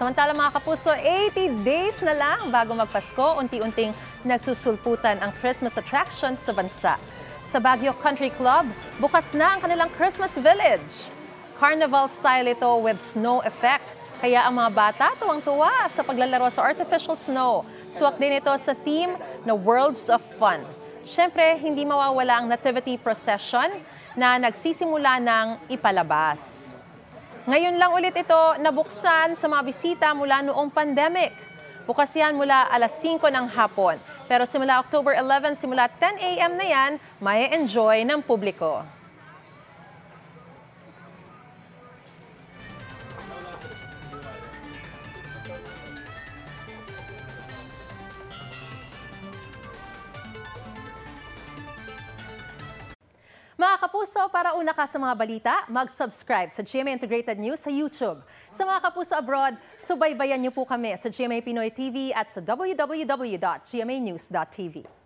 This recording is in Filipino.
Samantala mga kapuso, 80 days na lang bago magpasko, unti-unting nagsusulputan ang Christmas attractions sa bansa. Sa Baguio Country Club, bukas na ang kanilang Christmas Village. Carnival style ito with snow effect, kaya ang mga bata tuwang-tuwa sa paglalaro sa artificial snow. Swak din ito sa theme na Worlds of Fun. Siyempre, hindi mawawala ang nativity procession na nagsisimula ng ipalabas. Ngayon lang ulit ito nabuksan sa mga bisita mula noong pandemic. Bukas yan mula alas 5 ng hapon. Pero simula October 11, simula 10 a.m. na yan, may enjoy ng publiko. Mga kapuso, para una ka sa mga balita, mag-subscribe sa GMA Integrated News sa YouTube. Sa mga kapuso abroad, subaybayan niyo po kami sa GMA Pinoy TV at sa www.gmanews.tv.